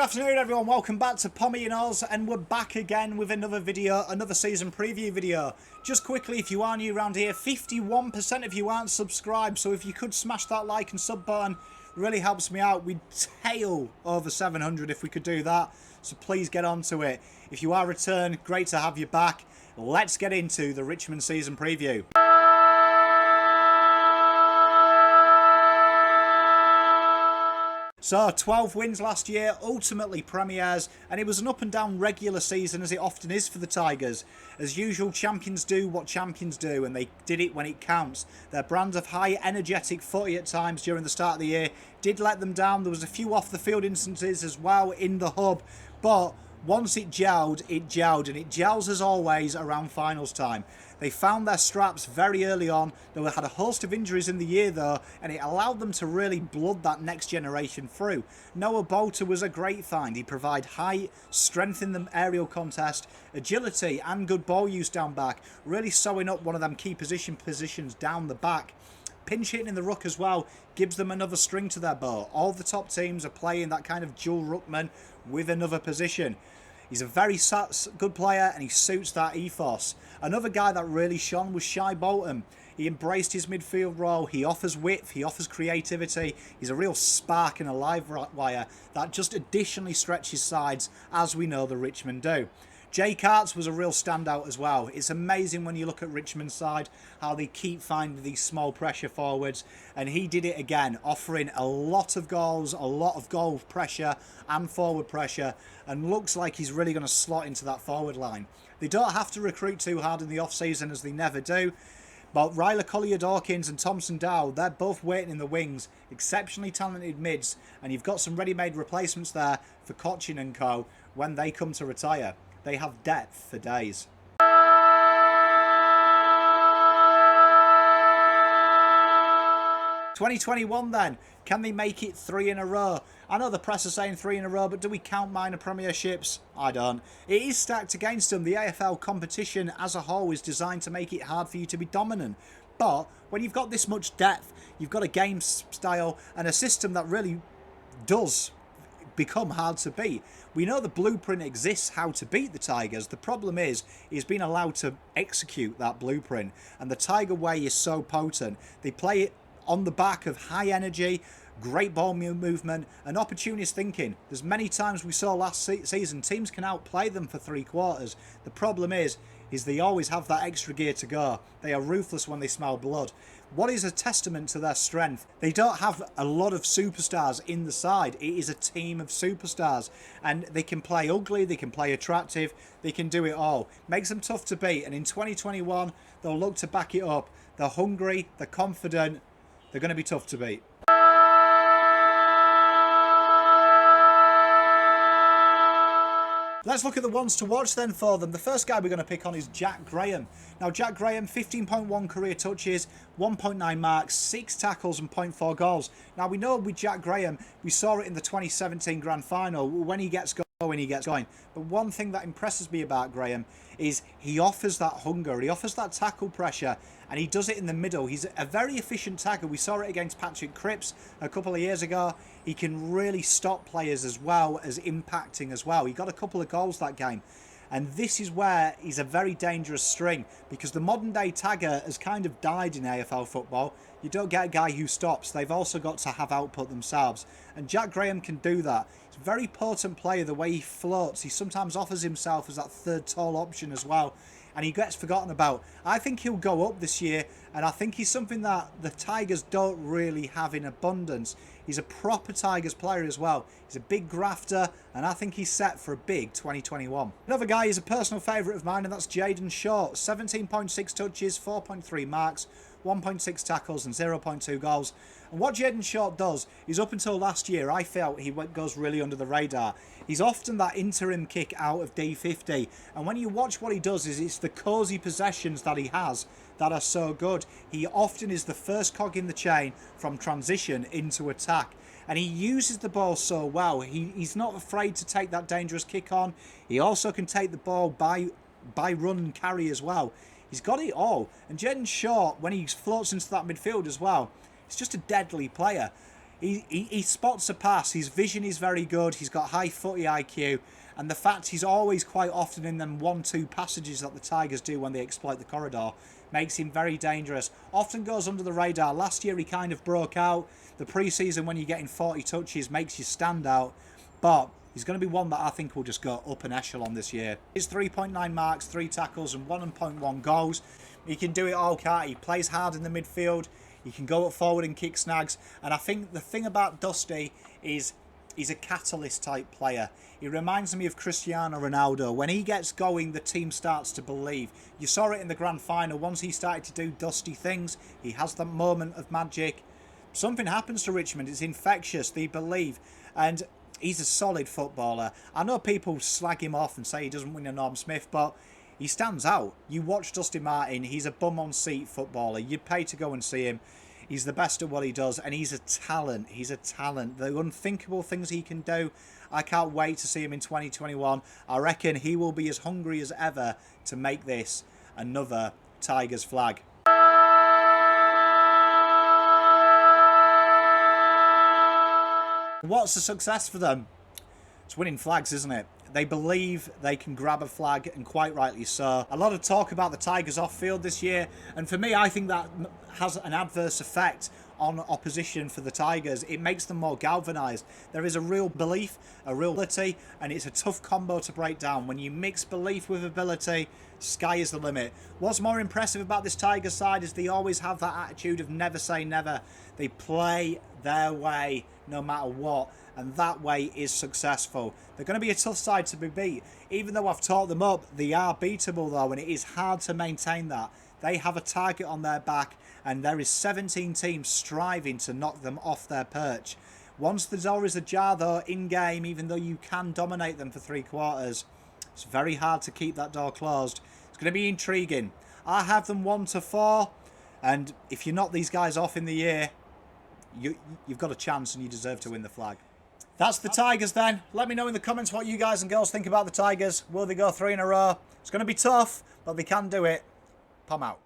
Good afternoon everyone, welcome back to Pommyinoz, and we're back again with another video, another season preview video. Just quickly, if you are new around here, 51% of you aren't subscribed, so if you could smash that like and sub button, really helps me out. We'd tail over 700 if we could do that, so please get on to it. If you are returned, great to have you back. Let's get into the Richmond season preview. So, 12 wins last year, ultimately premiers, and it was an up and down regular season as it often is for the Tigers. As usual, champions do what champions do, and they did it when it counts. Their brand of high energetic footy at times during the start of the year did let them down. There was a few off the field instances as well in the hub, but once it gelled, and it gels as always around finals time. They found their straps very early on. They had a host of injuries in the year though, and it allowed them to really blood that next generation through. Noah Bolter was a great find. He provided height, strength in the aerial contest, agility and good ball use down back, really sewing up one of them key positions down the back. Pinch hitting in the ruck as well gives them another string to their bow. All the top teams are playing that kind of dual ruckman with another position. He's a very good player and he suits that ethos. Another guy that really shone was Shy Bolton. He embraced his midfield role. He offers width, he offers creativity. He's a real spark and a live wire that just additionally stretches sides, as we know the Richmond do. Jake Arts was a real standout as well. It's amazing when you look at Richmond's side how they keep finding these small pressure forwards, and he did it again, offering a lot of goals, a lot of goal pressure and forward pressure, and looks like he's really going to slot into that forward line. They don't have to recruit too hard in the off-season, as they never do, but Ryler Collier-Dawkins and Thompson Dow, they're both waiting in the wings, exceptionally talented mids, and you've got some ready-made replacements there for Cochin and co when they come to retire. They have depth for days. 2021 then, can they make it 3 in a row? I know the press are saying 3 in a row, but do we count minor premierships? I don't. It is stacked against them. The AFL competition as a whole is designed to make it hard for you to be dominant. But when you've got this much depth, you've got a game style and a system that really does become hard to beat. We know the blueprint exists how to beat the Tigers. The problem is he's been allowed to execute that blueprint, and the Tiger way is so potent. They play it on the back of high energy, great ball movement and opportunist thinking. There's many times we saw last season teams can outplay them for 3 quarters. The problem is they always have that extra gear to go. They are ruthless when they smell blood. What is a testament to their strength? They don't have a lot of superstars in the side. It is a team of superstars, and they can play ugly, they can play attractive, they can do it all. Makes them tough to beat, and in 2021 they'll look to back it up. They're hungry, they're confident, they're going to be tough to beat. Let's look at the ones to watch then for them. The first guy we're going to pick on is Jack Graham. Now, Jack Graham, 15.1 career touches, 1.9 marks, 6 tackles and 0.4 goals. Now, we know with Jack Graham, we saw it in the 2017 Grand Final. When he gets going, he gets going. But one thing that impresses me about Graham is he offers that hunger, he offers that tackle pressure, and he does it in the middle. He's a very efficient tackle. We saw it against Patrick Cripps a couple of years ago. He can really stop players as well as impacting as well. He got a couple of goals that game. And this is where he's a very dangerous string, because the modern day tagger has kind of died in AFL football. You don't get a guy who stops. They've also got to have output themselves. And Jack Graham can do that. He's a very potent player, the way he floats. He sometimes offers himself as that third tall option as well, and he gets forgotten about. I think he'll go up this year, and I think he's something that the Tigers don't really have in abundance. He's a proper Tigers player as well. He's a big grafter, and I think he's set for a big 2021. Another guy is a personal favourite of mine, and that's Jaden Short. 17.6 touches, 4.3 marks, 1.6 tackles and 0.2 goals. And what Jaden Short does is, up until last year, I felt he goes really under the radar. He's often that interim kick out of D50, and when you watch what he does, it's the cosy possessions that he has that are so good. He often is the first cog in the chain from transition into attack, and he uses the ball so well. He's not afraid to take that dangerous kick on. He also can take the ball by run and carry as well. He's got it all. And Jaden Short, when he floats into that midfield as well, he's just a deadly player. He spots a pass. His vision is very good. He's got high footy IQ. And the fact he's always quite often in them 1-2 passages that the Tigers do when they exploit the corridor makes him very dangerous. Often goes under the radar. Last year he kind of broke out. The pre-season when you're getting 40 touches makes you stand out. But he's going to be one that I think will just go up an echelon this year. His 3.9 marks, 3 tackles and 1.1 goals. He can do it all, can't he? He plays hard in the midfield. He can go up forward and kick snags. And I think the thing about Dusty is he's a catalyst type player. He reminds me of Cristiano Ronaldo. When he gets going, the team starts to believe. You saw it in the grand final. Once he started to do Dusty things, he has that moment of magic. Something happens to Richmond. It's infectious. They believe. And he's a solid footballer. I know people slag him off and say he doesn't win a Norm Smith, but he stands out. You watch Dusty Martin. He's a bum-on-seat footballer. You'd pay to go and see him. He's the best at what he does, and he's a talent. He's a talent. The unthinkable things he can do, I can't wait to see him in 2021. I reckon he will be as hungry as ever to make this another Tigers flag. What's the success for them? It's winning flags, isn't it? They believe they can grab a flag, and quite rightly so. A lot of talk about the Tigers off-field this year, and for me, I think that has an adverse effect on opposition for the Tigers. It makes them more galvanised. There is a real belief, a real ability, and it's a tough combo to break down. When you mix belief with ability, sky is the limit. What's more impressive about this Tigers side is they always have that attitude of never say never. They play their way no matter what, and that way is successful. They're going to be a tough side to be beat. Even though I've taught them up, they are beatable though, and it is hard to maintain that. They have a target on their back, and there is 17 teams striving to knock them off their perch. Once the door is ajar though, in-game, even though you can dominate them for 3 quarters, it's very hard to keep that door closed. It's going to be intriguing. I have them 1-4, and if you knock these guys off in the year, you've got a chance and you deserve to win the flag. That's the Tigers then. Let me know in the comments what you guys and girls think about the Tigers. Will they go 3 in a row? It's going to be tough, but they can do it. Pom out.